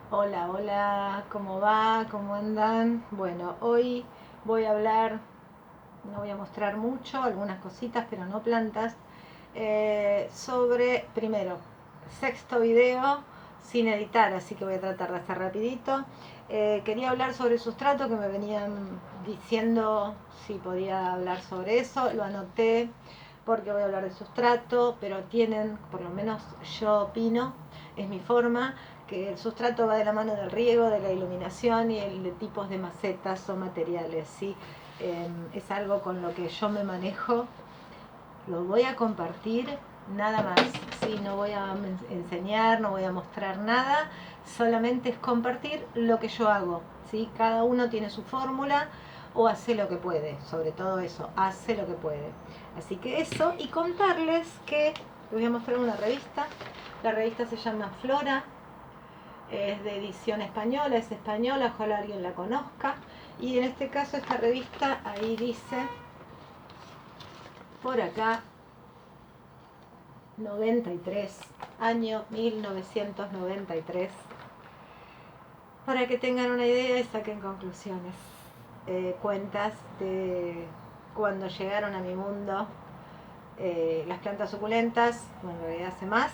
Hola, hola, ¿cómo va? ¿Cómo andan? Bueno, hoy voy a hablar, no voy a mostrar mucho, algunas cositas, pero no plantas, sobre, primero, sexto video sin editar, así que voy a tratar de hacer rapidito. Quería hablar sobre el sustrato, que me venían diciendo si podía hablar sobre eso, lo anoté porque voy a hablar de sustrato, pero tienen, por lo menos yo opino, es mi forma, que el sustrato va de la mano del riego, de la iluminación y el de tipos de macetas o materiales, ¿sí? Es algo con lo que yo me manejo, lo voy a compartir, nada más, ¿sí? No voy a enseñar, no voy a mostrar nada, solamente es compartir lo que yo hago, ¿sí? Cada uno tiene su fórmula o hace lo que puede, sobre todo eso, hace lo que puede. Así que eso, y contarles que les voy a mostrar una revista, la revista se llama Flora, es de edición española, es española, ojalá alguien la conozca. Y en este caso esta revista, ahí dice, por acá, 93, año 1993, para que tengan una idea y saquen conclusiones. Cuentas de cuando llegaron a mi mundo las plantas suculentas, bueno, en realidad hace más,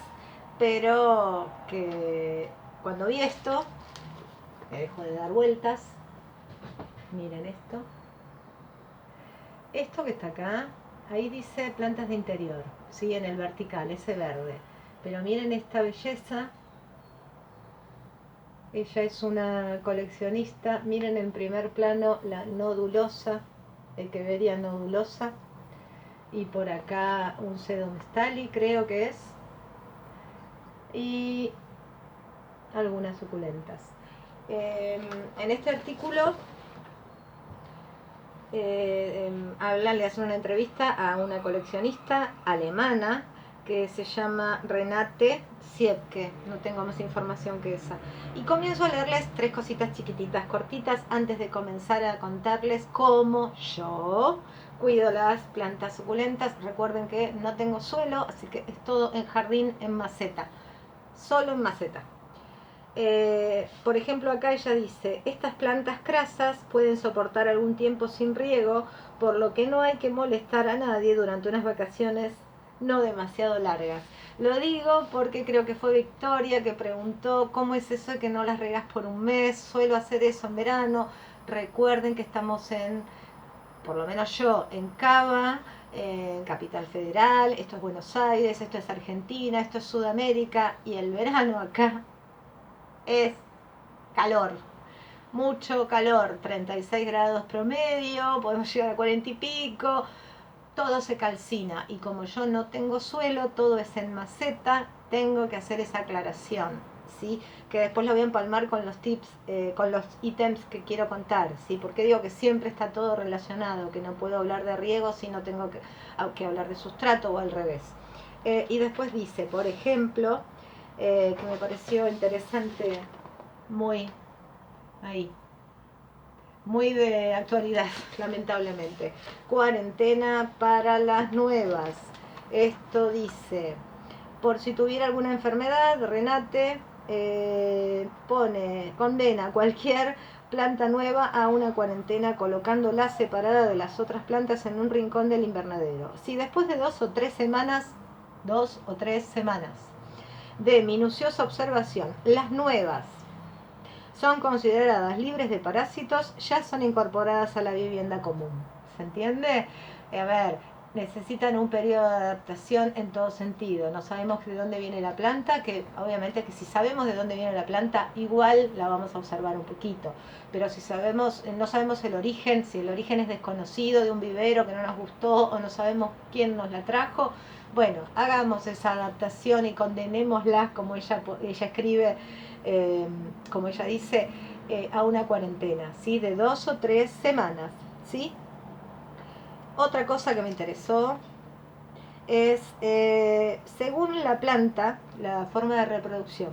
pero que cuando vi esto, me dejó de dar vueltas. Miren esto. Esto que está acá, ahí dice plantas de interior, ¿sí? En el vertical, ese verde. Pero miren esta belleza. Ella es una coleccionista. Miren en primer plano la nodulosa, Echeveria nodulosa. Y por acá un sedum stali, creo que es. Y algunas suculentas. En este artículo le hacen una entrevista a una coleccionista alemana que se llama Renate Siepke, no tengo más información que esa. Y comienzo a leerles tres cositas chiquititas, cortitas, antes de comenzar a contarles cómo yo cuido las plantas suculentas. Recuerden que no tengo suelo, así que es todo en jardín, en maceta, solo en maceta. Por ejemplo, acá ella dice, estas plantas crasas pueden soportar algún tiempo sin riego, por lo que no hay que molestar a nadie durante unas vacaciones no demasiado largas. Lo digo porque creo que fue Victoria que preguntó cómo es eso de que no las regas por un mes, suelo hacer eso en verano. Recuerden que estamos en, por lo menos yo, en Cava, en Capital Federal, esto es Buenos Aires, esto es Argentina, esto es Sudamérica, y el verano acá es calor, mucho calor, 36 grados promedio, podemos llegar a 40 y pico, todo se calcina y como yo no tengo suelo, todo es en maceta, tengo que hacer esa aclaración, ¿sí? Que después lo voy a empalmar con los tips, con los ítems que quiero contar, ¿sí? Porque digo que siempre está todo relacionado, que no puedo hablar de riego si no tengo que hablar de sustrato o al revés. Y después dice, por ejemplo, que me pareció interesante, muy ahí, muy de actualidad, lamentablemente. Cuarentena para las nuevas. Esto dice, por si tuviera alguna enfermedad, Renate condena a cualquier planta nueva a una cuarentena colocándola separada de las otras plantas en un rincón del invernadero. Si después de 2 o 3 semanas de minuciosa observación, las nuevas son consideradas libres de parásitos, ya son incorporadas a la vivienda común. ¿Se entiende? A ver, necesitan un periodo de adaptación en todo sentido. No sabemos de dónde viene la planta, que obviamente que si sabemos de dónde viene la planta, igual la vamos a observar un poquito. Pero si sabemos, no sabemos el origen, si el origen es desconocido de un vivero que no nos gustó o no sabemos quién nos la trajo, bueno, hagamos esa adaptación y condenémosla, como ella escribe, eh, como ella dice, a una cuarentena, ¿sí? De 2 o 3 semanas, ¿sí? Otra cosa que me interesó es, según la planta, la forma de reproducción,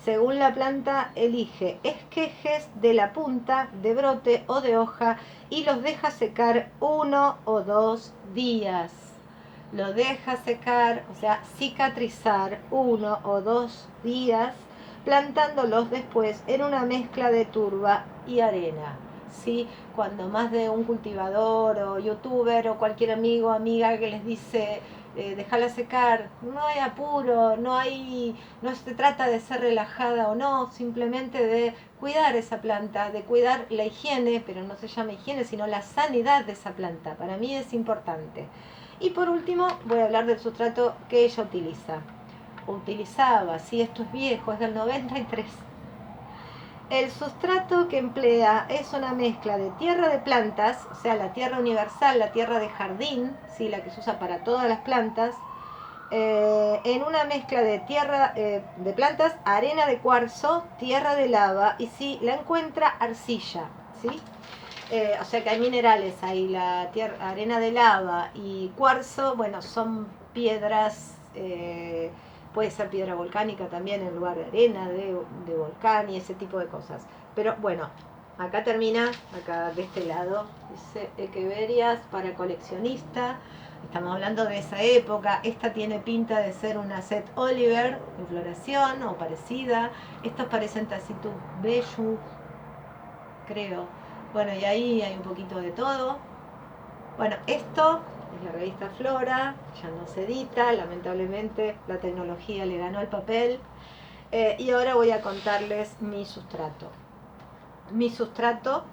según la planta elige esquejes de la punta, de brote o de hoja y los deja secar 1 o 2 días. Lo deja secar, o sea, cicatrizar 1 o 2 días plantándolos después en una mezcla de turba y arena. ¿Sí? Cuando más de un cultivador o youtuber o cualquier amigo o amiga que les dice déjala secar, no hay apuro, no se trata de ser relajada o no, simplemente de cuidar esa planta, de cuidar la higiene, pero no se llama higiene, sino la sanidad de esa planta. Para mí es importante. Y por último voy a hablar del sustrato que ella utilizaba, si esto es viejo, es del 93. El sustrato que emplea es una mezcla de tierra de plantas, o sea, la tierra universal, la tierra de jardín, ¿sí? La que se usa para todas las plantas, en una mezcla de tierra de plantas, arena de cuarzo, tierra de lava y si la encuentra arcilla, ¿sí? O sea que hay minerales ahí, la tierra, arena de lava y cuarzo, bueno, son piedras, puede ser piedra volcánica también en lugar de arena, de volcán y ese tipo de cosas. Pero bueno, acá termina, acá de este lado, dice Equeverias para coleccionista. Estamos hablando de esa época. Esta tiene pinta de ser una Set Oliver en floración o parecida. Estos parecen Tacitus Bellus, creo. Bueno, y ahí hay un poquito de todo. Bueno, esto es la revista Flora, ya no se edita, lamentablemente la tecnología le ganó el papel. Y ahora voy a contarles mi sustrato. Mi sustrato,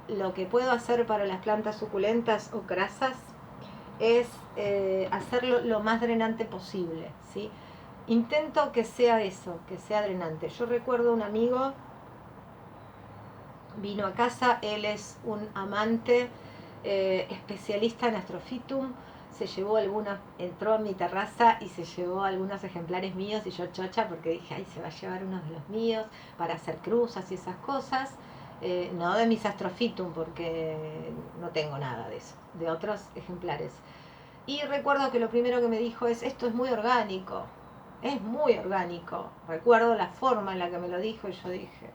lo que puedo hacer para las plantas suculentas o grasas es hacerlo lo más drenante posible, ¿sí? Intento que sea eso, que sea drenante. Yo recuerdo un amigo, vino a casa, él es un amante especialista en Astrophytum, se llevó algunas, entró a mi terraza y se llevó algunos ejemplares míos y yo chocha porque dije, ay, se va a llevar uno de los míos para hacer cruzas y esas cosas. No de mis Astrophytum porque no tengo nada de eso, de otros ejemplares. Y recuerdo que lo primero que me dijo es, esto es muy orgánico. Recuerdo la forma en la que me lo dijo y yo dije,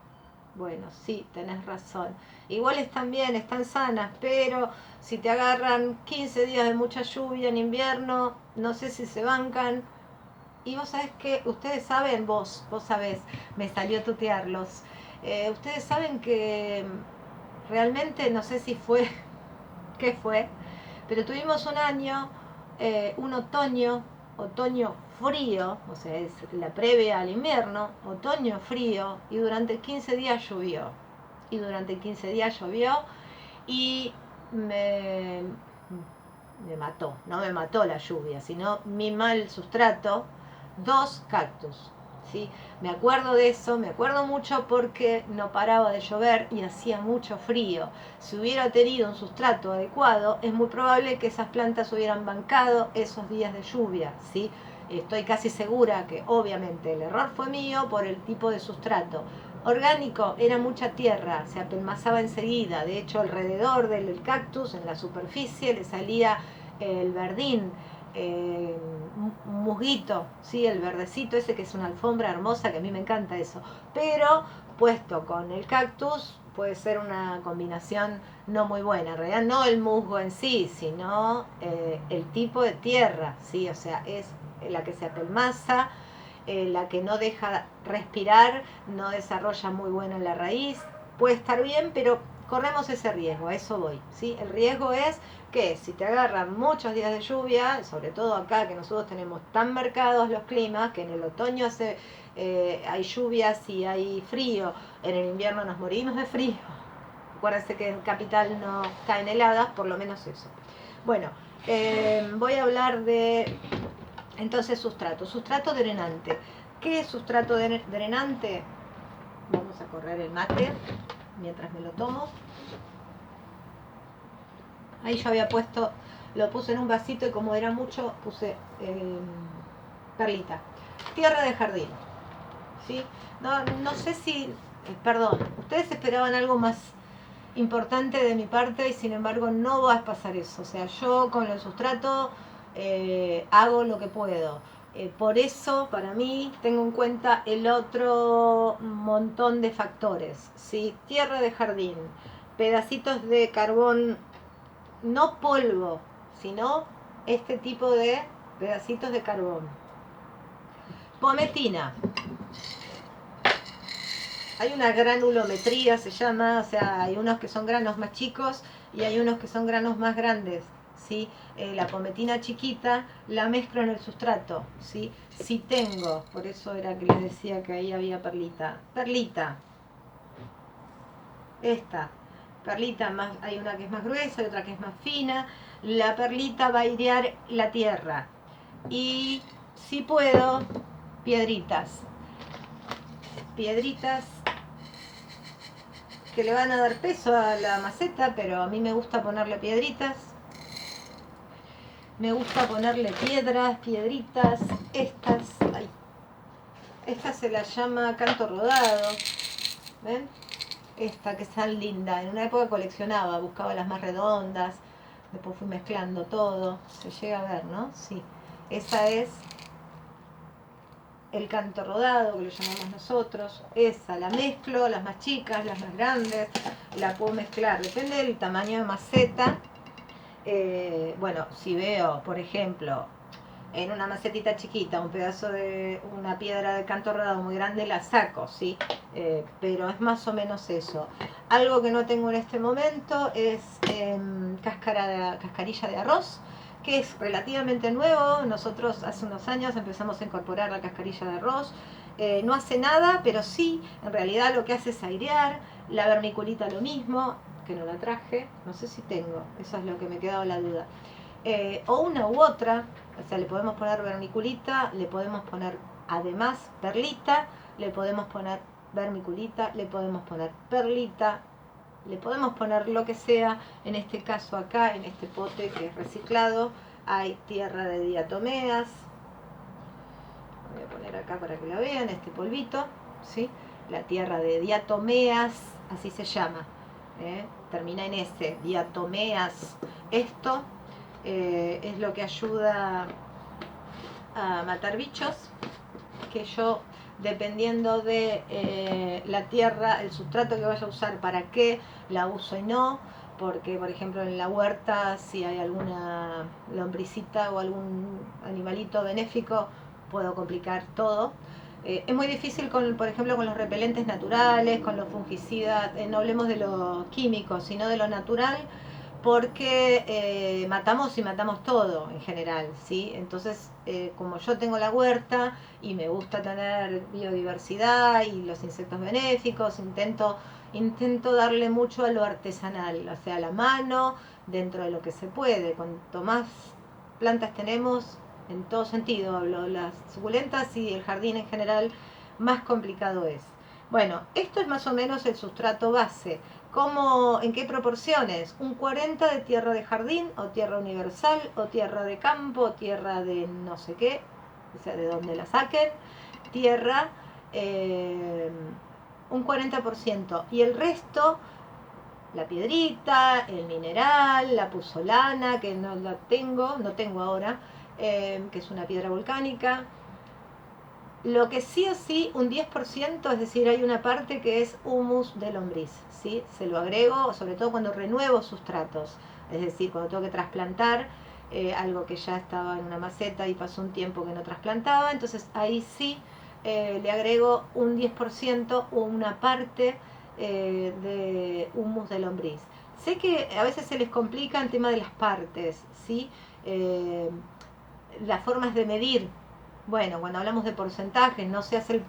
bueno, sí, tenés razón. Igual están bien, están sanas, pero si te agarran 15 días de mucha lluvia en invierno, no sé si se bancan. Y vos sabés que, ustedes saben, vos sabés, me salió tutearlos. Ustedes saben que realmente, no sé si fue, qué fue, pero tuvimos un año, un otoño frío, o sea, es la previa al invierno, otoño frío, y durante 15 días llovió. Y durante 15 días llovió y me, me mató, no me mató la lluvia, sino mi mal sustrato, 2 cactus. ¿Sí? Me acuerdo de eso, me acuerdo mucho porque no paraba de llover y hacía mucho frío. Si hubiera tenido un sustrato adecuado, es muy probable que esas plantas hubieran bancado esos días de lluvia, ¿sí? Estoy casi segura que obviamente el error fue mío por el tipo de sustrato. Orgánico, era mucha tierra, se apelmazaba enseguida, de hecho alrededor del cactus, en la superficie, le salía el verdín, musguito, ¿sí? El verdecito ese que es una alfombra hermosa, que a mí me encanta eso, pero puesto con el cactus puede ser una combinación no muy buena, en realidad no el musgo en sí, sino el tipo de tierra, ¿sí? O sea, es la que se apelmaza, la que no deja respirar, no desarrolla muy buena la raíz, puede estar bien, pero corremos ese riesgo, a eso voy, ¿sí? El riesgo es que si te agarran muchos días de lluvia, sobre todo acá que nosotros tenemos tan marcados los climas, que en el otoño hay lluvias y hay frío, en el invierno nos morimos de frío. Acuérdense que en Capital no caen heladas, por lo menos eso. Bueno, voy a hablar de entonces sustrato drenante. ¿Qué es sustrato drenante? Vamos a correr el mate mientras me lo tomo. Ahí yo había puesto, lo puse en un vasito y como era mucho, puse perlita. Tierra de jardín. ¿Sí? No sé si, perdón, ustedes esperaban algo más importante de mi parte y sin embargo no va a pasar eso. O sea, yo con el sustrato hago lo que puedo. Por eso, para mí, tengo en cuenta el otro montón de factores. ¿Sí? Tierra de jardín, pedacitos de carbón, no polvo, sino este tipo de pedacitos de carbón. Pometina. Hay una granulometría, se llama, o sea, hay unos que son granos más chicos y hay unos que son granos más grandes, ¿sí? La pometina chiquita la mezclo en el sustrato, ¿sí? Si tengo, por eso era que les decía que ahí había perlita. Perlita, esta, perlita más, hay una que es más gruesa y otra que es más fina. La perlita va a airear la tierra. Y si puedo, piedritas. Piedritas que le van a dar peso a la maceta, pero a mí me gusta ponerle piedritas. Me gusta ponerle piedras, piedritas, estas. Ay, esta se la llama canto rodado. ¿Ven? Esta que es tan linda. En una época coleccionaba, buscaba las más redondas. Después fui mezclando todo. Se llega a ver, ¿no? Sí. Esa es el canto rodado, que lo llamamos nosotros. Esa la mezclo, las más chicas, las más grandes. La puedo mezclar. Depende del tamaño de maceta. Bueno, si veo, por ejemplo, en una macetita chiquita, un pedazo de una piedra de canto rodado muy grande, la saco, ¿sí? Pero es más o menos eso. Algo que no tengo en este momento es cascarilla de arroz, que es relativamente nuevo. Nosotros hace unos años empezamos a incorporar la cascarilla de arroz. No hace nada, pero sí, en realidad lo que hace es airear. La vermiculita lo mismo, que no la traje, no sé si tengo, eso es lo que me quedaba la duda. O una u otra, o sea, le podemos poner vermiculita, le podemos poner además perlita, le podemos poner vermiculita, le podemos poner perlita, le podemos poner lo que sea. En este caso acá, en este pote que es reciclado, hay tierra de diatomeas. Voy a poner acá para que la vean, este polvito, ¿sí? La tierra de diatomeas, así se llama. Termina en S, diatomeas. Esto es lo que ayuda a matar bichos, que yo, dependiendo de la tierra, el sustrato que vaya a usar, para qué la uso y no, porque por ejemplo en la huerta, si hay alguna lombricita o algún animalito benéfico, puedo complicar todo. Es muy difícil, por ejemplo, con los repelentes naturales, con los fungicidas, no hablemos de los químicos, sino de lo natural, porque matamos y matamos todo en general, ¿sí? Entonces, como yo tengo la huerta y me gusta tener biodiversidad y los insectos benéficos, intento darle mucho a lo artesanal, o sea, a la mano, dentro de lo que se puede. Cuanto más plantas tenemos, en todo sentido, hablo las suculentas y el jardín en general, más complicado es. Bueno, esto es más o menos el sustrato base. ¿Cómo, en qué proporciones? Un 40 de tierra de jardín, o tierra universal, o tierra de campo, o tierra de no sé qué, o sea, de donde la saquen, tierra, un 40%, y el resto, la piedrita, el mineral, la puzzolana, que no la tengo, no tengo ahora, que es una piedra volcánica. Lo que sí o sí, un 10%, es decir, hay una parte que es humus de lombriz, ¿sí? Se lo agrego, sobre todo cuando renuevo sustratos, es decir, cuando tengo que trasplantar algo que ya estaba en una maceta y pasó un tiempo que no trasplantaba, entonces ahí sí le agrego un 10% o una parte de humus de lombriz. Sé que a veces se les complica el tema de las partes, ¿sí? Las formas de medir. Bueno, cuando hablamos de porcentajes, no se hace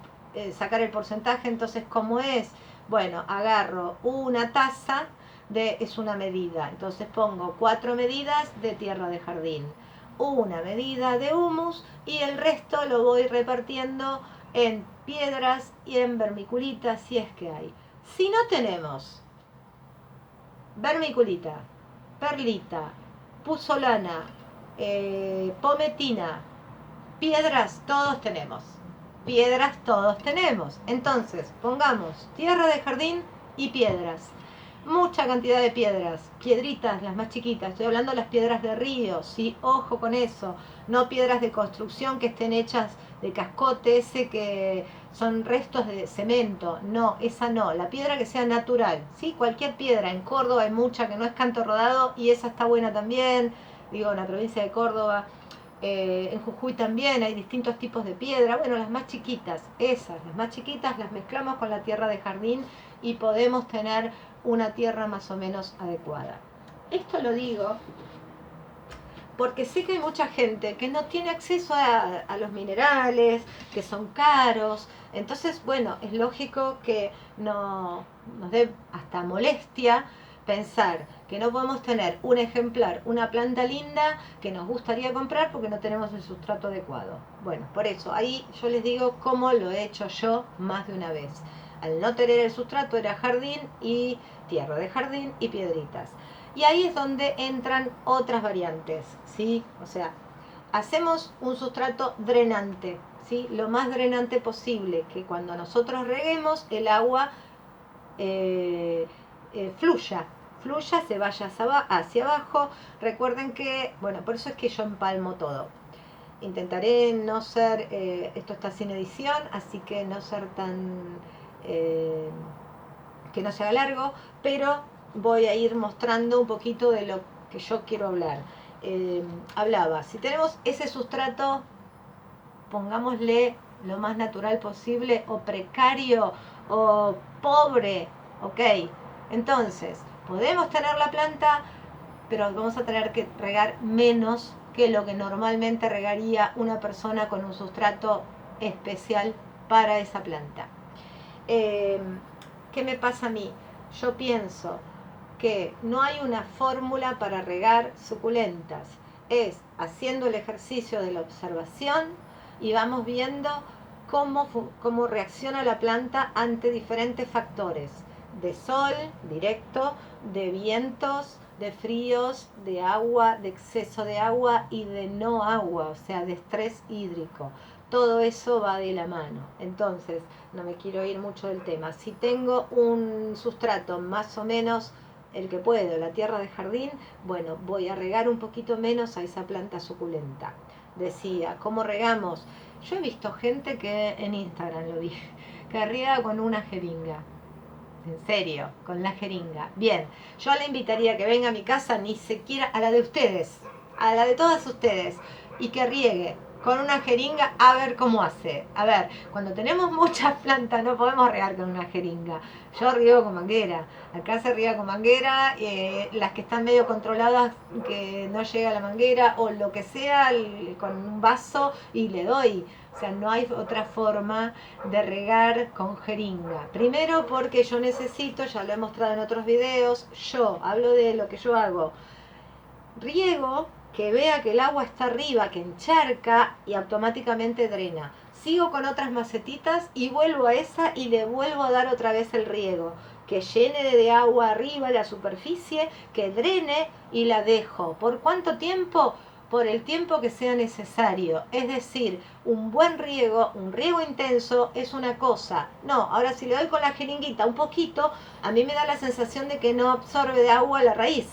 sacar el porcentaje, entonces, ¿cómo es? Bueno, agarro una taza es una medida, entonces pongo 4 medidas de tierra de jardín, una medida de humus y el resto lo voy repartiendo en piedras y en vermiculita, si es que hay. Si no tenemos vermiculita, perlita, puzzolana, pometina, piedras todos tenemos. Piedras todos tenemos. Entonces, pongamos tierra de jardín y piedras. Mucha cantidad de piedras. Piedritas, las más chiquitas. Estoy hablando de las piedras de río, ¿sí? Ojo con eso. No piedras de construcción que estén hechas de cascote, ese que son restos de cemento. No, esa no. La piedra que sea natural, ¿sí? Cualquier piedra. En Córdoba hay mucha que no es canto rodado y esa está buena también. Digo, en la provincia de Córdoba. En Jujuy también hay distintos tipos de piedra. Bueno, las más chiquitas, las más chiquitas las mezclamos con la tierra de jardín y podemos tener una tierra más o menos adecuada. Esto lo digo porque sé que hay mucha gente que no tiene acceso a los minerales, que son caros. Entonces, bueno, es lógico que nos dé hasta molestia pensar que no podemos tener un ejemplar, una planta linda que nos gustaría comprar porque no tenemos el sustrato adecuado. Bueno, por eso, ahí yo les digo cómo lo he hecho yo más de una vez. Al no tener el sustrato era jardín y tierra de jardín y piedritas. Y ahí es donde entran otras variantes, ¿sí? O sea, hacemos un sustrato drenante, ¿sí? Lo más drenante posible, que cuando nosotros reguemos el agua fluya, se vaya hacia abajo. Recuerden que, bueno, por eso es que yo empalmo todo. Intentaré no ser, esto está sin edición, así que no ser tan, que no sea largo, pero voy a ir mostrando un poquito de lo que yo quiero hablar. Hablaba, si tenemos ese sustrato, pongámosle lo más natural posible, o precario, o pobre, ok. Entonces, podemos tener la planta, pero vamos a tener que regar menos que lo que normalmente regaría una persona con un sustrato especial para esa planta. ¿Qué me pasa a mí? Yo pienso que no hay una fórmula para regar suculentas. Es haciendo el ejercicio de la observación y vamos viendo cómo reacciona la planta ante diferentes factores. De sol directo, de vientos, de fríos, de agua, de exceso de agua y de no agua, o sea, de estrés hídrico. Todo eso va de la mano. Entonces, no me quiero ir mucho del tema. Si tengo un sustrato más o menos el que puedo, la tierra de jardín, bueno, voy a regar un poquito menos a esa planta suculenta. Decía, ¿cómo regamos? Yo he visto gente que en Instagram lo vi, que riega con una jeringa. En serio, con la jeringa. Bien, yo le invitaría a que venga a mi casa, ni siquiera a la de ustedes, a la de todas ustedes, y que riegue con una jeringa a ver cómo hace. A ver, cuando tenemos muchas plantas no podemos regar con una jeringa. Yo riego con manguera. Acá se riega con manguera, las que están medio controladas, que no llega la manguera o lo que sea, con un vaso y le doy. O sea, no hay otra forma de regar con jeringa. Primero porque yo necesito, ya lo he mostrado en otros videos, yo hablo de lo que yo hago. Riego, que vea que el agua está arriba, que encharca y automáticamente drena. Sigo con otras macetitas y vuelvo a esa y le vuelvo a dar otra vez el riego. Que llene de agua arriba la superficie, que drene y la dejo. ¿Por cuánto tiempo? Por el tiempo que sea necesario. Es decir, un buen riego, un riego intenso es una cosa. No, ahora si le doy con la jeringuita un poquito, a mí me da la sensación de que no absorbe de agua la raíz.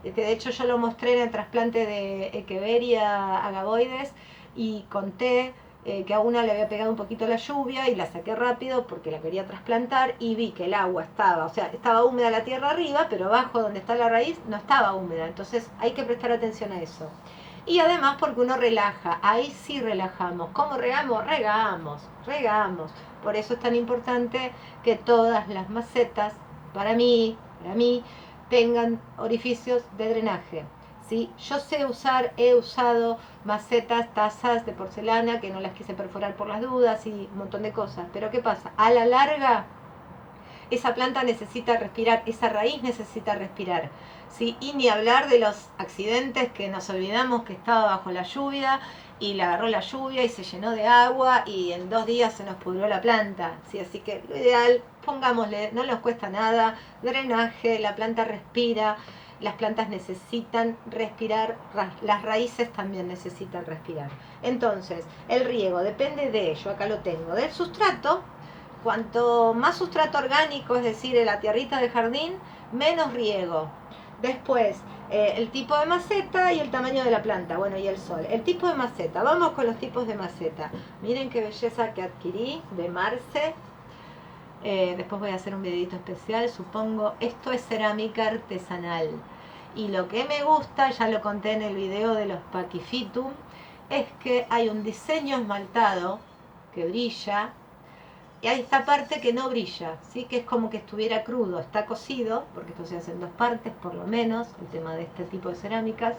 De hecho yo lo mostré en el trasplante de Echeveria agaboides y conté que a una le había pegado un poquito la lluvia y la saqué rápido porque la quería trasplantar y vi que el agua estaba, o sea, estaba húmeda la tierra arriba, pero abajo donde está la raíz no estaba húmeda. Entonces hay que prestar atención a eso. Y además porque uno relaja, ahí sí relajamos. ¿Cómo regamos? Regamos. Por eso es tan importante que todas las macetas, para mí, tengan orificios de drenaje. ¿Sí? Yo he usado macetas, tazas de porcelana que no las quise perforar por las dudas y un montón de cosas. Pero ¿qué pasa? A la larga, esa planta necesita respirar, esa raíz necesita respirar. ¿Sí? Y ni hablar de los accidentes que nos olvidamos que estaba bajo la lluvia y le agarró la lluvia y se llenó de agua y en 2 días se nos pudrió la planta. ¿Sí? Así que lo ideal, pongámosle, no nos cuesta nada, drenaje, la planta respira, las plantas necesitan respirar, las raíces también necesitan respirar. Entonces, el riego depende de ello, acá lo tengo, del sustrato. Cuanto más sustrato orgánico, es decir, la tierrita de jardín, menos riego. Después, el tipo de maceta y el tamaño de la planta, bueno, y el sol. El tipo de maceta, vamos con los tipos de maceta. Miren qué belleza que adquirí de Marce. Después voy a hacer un videito especial, supongo. Esto es cerámica artesanal. Y lo que me gusta, ya lo conté en el video de los Pachyphytum, es que hay un diseño esmaltado que brilla y hay esta parte que no brilla, ¿sí? Que es como que estuviera crudo, está cocido, porque esto se hace en dos partes por lo menos, el tema de este tipo de cerámicas.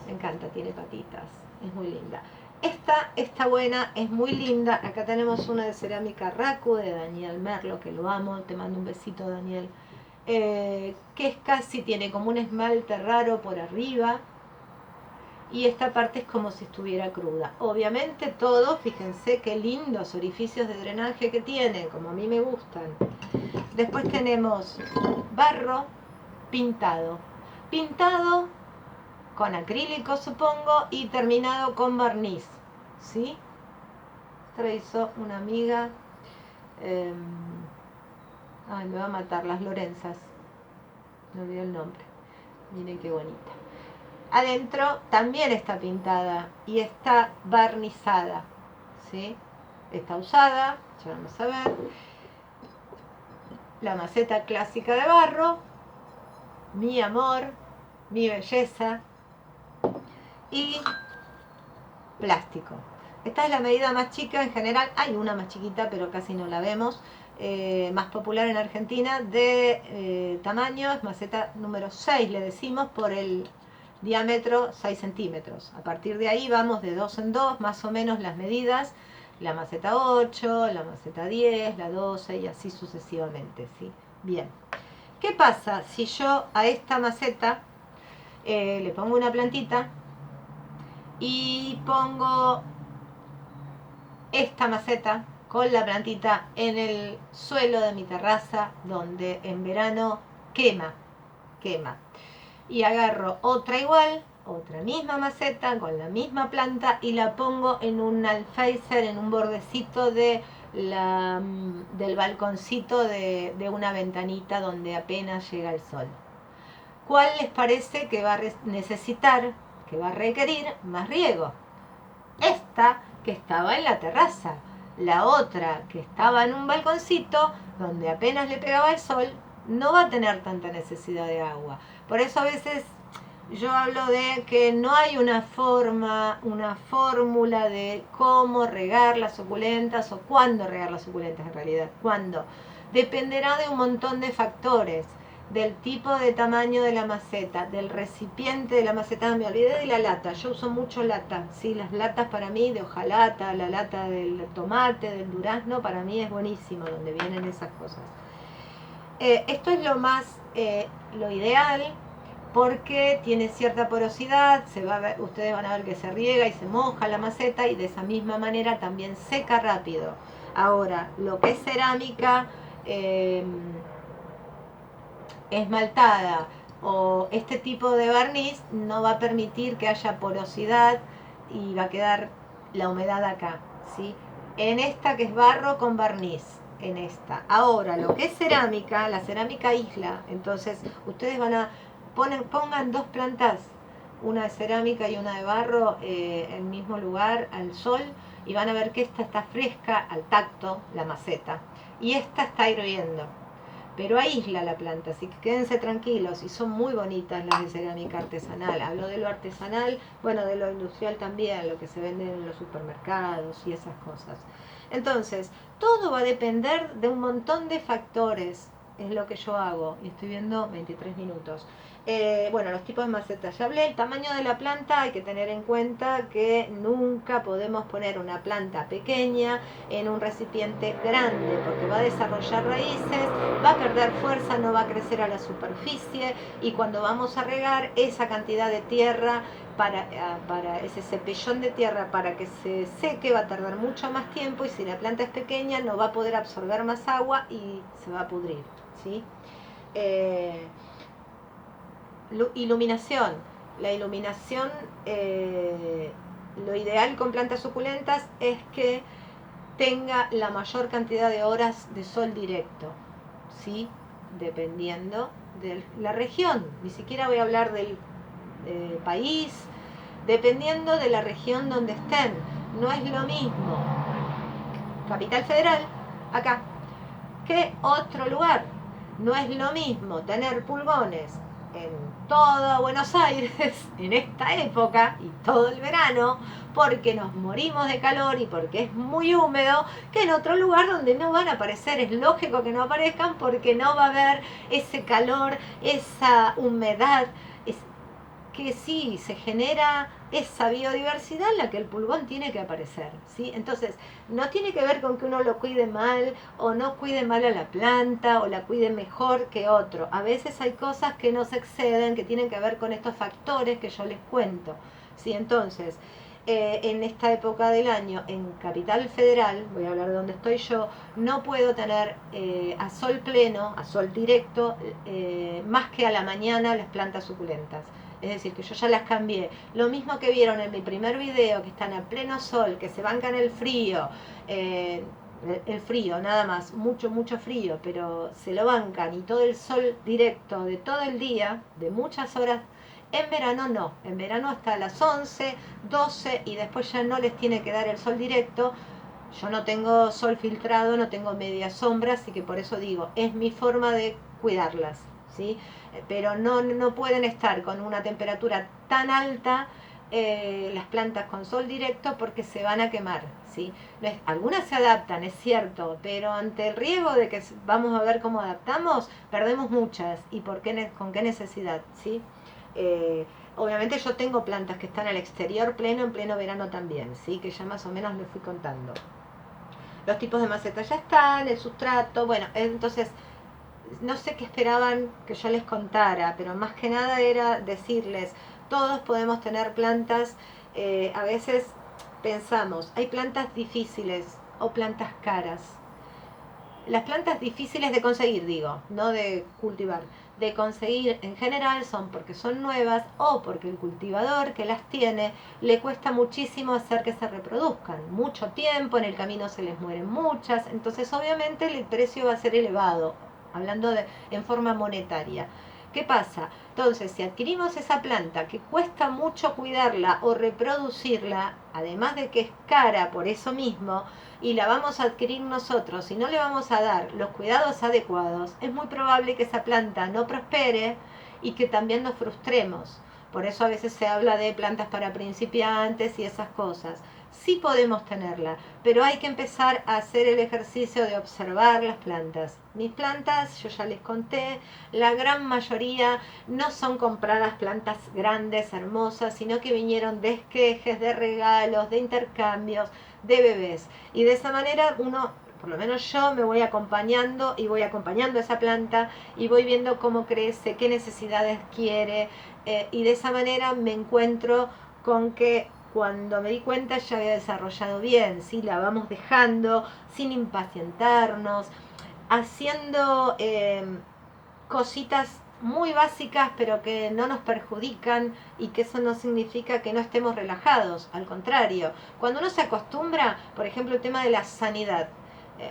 Me encanta, tiene patitas, es muy linda. Esta está buena, es muy linda. Acá tenemos una de cerámica Raku de Daniel Merlo, que lo amo, te mando un besito, Daniel. Que es casi, tiene como un esmalte raro por arriba, y esta parte es como si estuviera cruda. Obviamente todo, fíjense qué lindos orificios de drenaje que tiene, como a mí me gustan. Después tenemos barro pintado. Pintado con acrílico, supongo, y terminado con barniz, ¿sí? Esto lo hizo una amiga, ay, me va a matar, las Lorenzas, me olvidé el nombre, miren qué bonita. Adentro también está pintada y está barnizada, ¿sí? Está usada, ya vamos a ver. La maceta clásica de barro, mi amor, mi belleza, y plástico. Esta es la medida más chica, en general hay una más chiquita, pero casi no la vemos, más popular en Argentina, de tamaño, es maceta número 6, le decimos, por el diámetro 6 centímetros. A partir de ahí vamos de 2 en 2, más o menos las medidas, la maceta 8, la maceta 10, la 12 y así sucesivamente, ¿sí? Bien. ¿Qué pasa si yo a esta maceta le pongo una plantita y pongo esta maceta con la plantita en el suelo de mi terraza, donde en verano quema? Y agarro otra igual, otra misma maceta con la misma planta y la pongo en un alféizar, en un bordecito del balconcito de una ventanita donde apenas llega el sol. ¿Cuál les parece que va a necesitar, que va a requerir más riego? Esta que estaba en la terraza. La otra que estaba en un balconcito donde apenas le pegaba el sol no va a tener tanta necesidad de agua. Por eso a veces yo hablo de que no hay una fórmula de cómo regar las suculentas o cuándo regar las suculentas en realidad. ¿Cuándo? Dependerá de un montón de factores, del tipo de tamaño de la maceta, del recipiente de la maceta. Me olvidé de la lata, yo uso mucho lata, ¿sí? Las latas para mí, de hojalata, la lata del tomate, del durazno, para mí es buenísimo donde vienen esas cosas. Esto es lo ideal, porque tiene cierta porosidad, ustedes van a ver que se riega y se moja la maceta y de esa misma manera también seca rápido. Ahora, lo que es cerámica esmaltada o este tipo de barniz no va a permitir que haya porosidad y va a quedar la humedad acá, ¿sí? En esta que es barro con barniz, en esta. Ahora, lo que es cerámica, la cerámica aísla, entonces ustedes pongan dos plantas, una de cerámica y una de barro, en el mismo lugar, al sol, y van a ver que esta está fresca al tacto, la maceta, y esta está hirviendo. Pero aísla la planta, así que quédense tranquilos, y son muy bonitas las de cerámica artesanal. Hablo de lo artesanal, bueno, de lo industrial también, lo que se vende en los supermercados y esas cosas. Entonces, todo va a depender de un montón de factores, es lo que yo hago, y estoy viendo 23 minutos. Bueno, los tipos de macetas, ya hablé. El tamaño de la planta, hay que tener en cuenta que nunca podemos poner una planta pequeña en un recipiente grande, porque va a desarrollar raíces, va a perder fuerza, no va a crecer a la superficie, y cuando vamos a regar esa cantidad de tierra, para ese cepellón de tierra, para que se seque, va a tardar mucho más tiempo, y si la planta es pequeña no va a poder absorber más agua y se va a pudrir, ¿sí? Iluminación. La iluminación, lo ideal con plantas suculentas es que tenga la mayor cantidad de horas de sol directo, ¿sí? Dependiendo de la región. Ni siquiera voy a hablar del país, dependiendo de la región donde estén. No es lo mismo Capital Federal, acá, que otro lugar. No es lo mismo tener pulgones en todo Buenos Aires en esta época y todo el verano, porque nos morimos de calor y porque es muy húmedo, que en otro lugar donde no van a aparecer. Es lógico que no aparezcan porque no va a haber ese calor, esa humedad, que sí se genera esa biodiversidad en la que el pulgón tiene que aparecer, ¿sí? Entonces, no tiene que ver con que uno lo cuide mal o no cuide mal a la planta o la cuide mejor que otro. A veces hay cosas que nos exceden, que tienen que ver con estos factores que yo les cuento, ¿sí? Entonces, en esta época del año, en Capital Federal, voy a hablar de donde estoy yo, no puedo tener a sol pleno, a sol directo, más que a la mañana las plantas suculentas. Es decir, que yo ya las cambié. Lo mismo que vieron en mi primer video, que están a pleno sol, que se bancan el frío, nada más, mucho, mucho frío, pero se lo bancan y todo el sol directo de todo el día, de muchas horas. En verano no, en verano hasta las 11, 12 y después ya no les tiene que dar el sol directo. Yo no tengo sol filtrado, no tengo media sombra, así que por eso digo, es mi forma de cuidarlas, ¿sí? Pero no pueden estar con una temperatura tan alta las plantas con sol directo porque se van a quemar, ¿sí? Algunas se adaptan, es cierto, pero ante el riesgo de que vamos a ver cómo adaptamos, perdemos muchas. ¿Y por qué, con qué necesidad? ¿Sí? Obviamente yo tengo plantas que están al exterior pleno, en pleno verano también, ¿sí? Que ya más o menos les fui contando. Los tipos de macetas ya están, el sustrato, bueno, entonces no sé qué esperaban que yo les contara, pero más que nada era decirles, todos podemos tener plantas, a veces pensamos, hay plantas difíciles o plantas caras. Las plantas difíciles de conseguir, digo, no de cultivar, de conseguir en general son porque son nuevas o porque el cultivador que las tiene le cuesta muchísimo hacer que se reproduzcan. Mucho tiempo, en el camino se les mueren muchas, entonces obviamente el precio va a ser elevado, hablando en forma monetaria. ¿Qué pasa? Entonces, si adquirimos esa planta que cuesta mucho cuidarla o reproducirla, además de que es cara por eso mismo, y la vamos a adquirir nosotros y no le vamos a dar los cuidados adecuados, es muy probable que esa planta no prospere y que también nos frustremos. Por eso a veces se habla de plantas para principiantes y esas cosas. Sí podemos tenerla, pero hay que empezar a hacer el ejercicio de observar las plantas. Mis plantas, yo ya les conté, la gran mayoría no son compradas plantas grandes, hermosas, sino que vinieron de esquejes, de regalos, de intercambios, de bebés. Y de esa manera uno, por lo menos yo, me voy acompañando y voy acompañando a esa planta y voy viendo cómo crece, qué necesidades quiere, y de esa manera me encuentro con que cuando me di cuenta ya había desarrollado bien, ¿sí? La vamos dejando sin impacientarnos, haciendo cositas muy básicas pero que no nos perjudican, y que eso no significa que no estemos relajados, al contrario, cuando uno se acostumbra, por ejemplo el tema de la sanidad,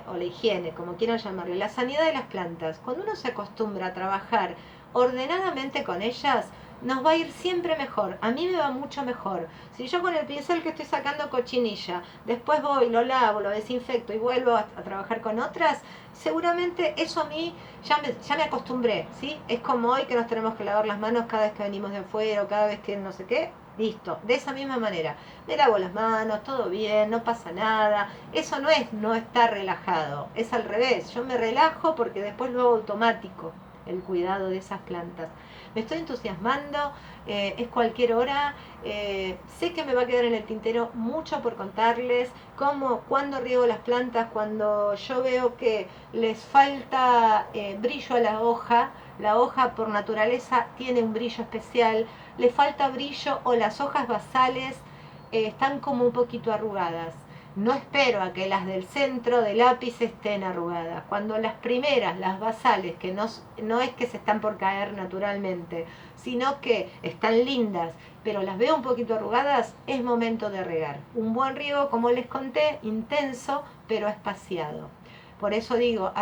o la higiene, como quieran llamarle, la sanidad de las plantas, cuando uno se acostumbra a trabajar ordenadamente con ellas, nos va a ir siempre mejor. A mí me va mucho mejor. Si yo con el pincel que estoy sacando cochinilla, después voy, lo lavo, lo desinfecto y vuelvo a trabajar con otras, seguramente eso a mí ya me acostumbré, ¿sí? Es como hoy que nos tenemos que lavar las manos cada vez que venimos de afuera o cada vez que no sé qué. Listo, de esa misma manera. Me lavo las manos, todo bien, no pasa nada. Eso no es no estar relajado, es al revés. Yo me relajo porque después lo hago automático, el cuidado de esas plantas. Me estoy entusiasmando, es cualquier hora, sé que me va a quedar en el tintero mucho por contarles, cómo, cuando riego las plantas, cuando yo veo que les falta brillo a la hoja por naturaleza tiene un brillo especial, le falta brillo o las hojas basales están como un poquito arrugadas. No espero a que las del centro del lápiz estén arrugadas. Cuando las primeras, las basales, que no es que se están por caer naturalmente, sino que están lindas, pero las veo un poquito arrugadas, es momento de regar. Un buen riego, como les conté, intenso, pero espaciado. Por eso digo,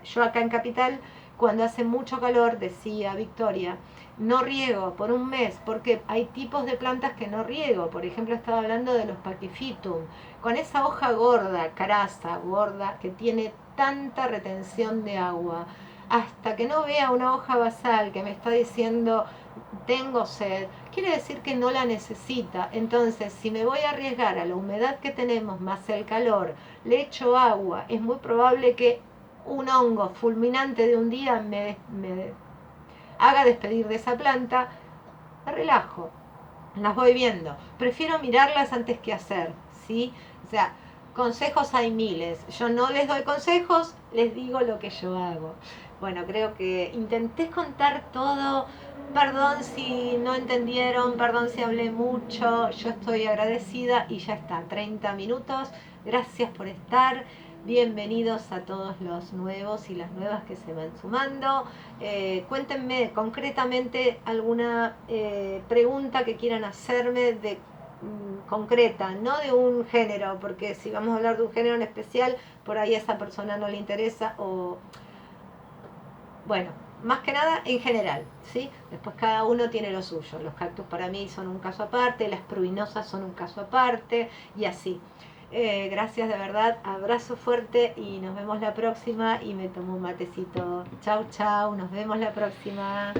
yo acá en Capital, cuando hace mucho calor, decía Victoria, no riego por un mes, porque hay tipos de plantas que no riego. Por ejemplo, estaba hablando de los Pachyphytum, con esa hoja gorda, caraza, gorda, que tiene tanta retención de agua. hasta que no vea una hoja basal que me está diciendo tengo sed, quiere decir que no la necesita. Entonces, si me voy a arriesgar a la humedad que tenemos más el calor, le echo agua, es muy probable que un hongo fulminante de un día me haga despedir de esa planta. Me relajo, las voy viendo. Prefiero mirarlas antes que hacer, ¿sí? O sea, consejos hay miles. Yo no les doy consejos, les digo lo que yo hago. Bueno, creo que intenté contar todo. Perdón si no entendieron, perdón si hablé mucho. Yo estoy agradecida y ya está, 30 minutos. Gracias por estar. Bienvenidos a todos los nuevos y las nuevas que se van sumando. Cuéntenme concretamente alguna pregunta que quieran hacerme de concreta, no de un género, porque si vamos a hablar de un género en especial, por ahí a esa persona no le interesa o bueno, más que nada en general, ¿sí? Después cada uno tiene lo suyo. Los cactus para mí son un caso aparte, las pruinosas son un caso aparte y así. Gracias de verdad, abrazo fuerte y nos vemos la próxima y me tomo un matecito. Chau, chau, nos vemos la próxima.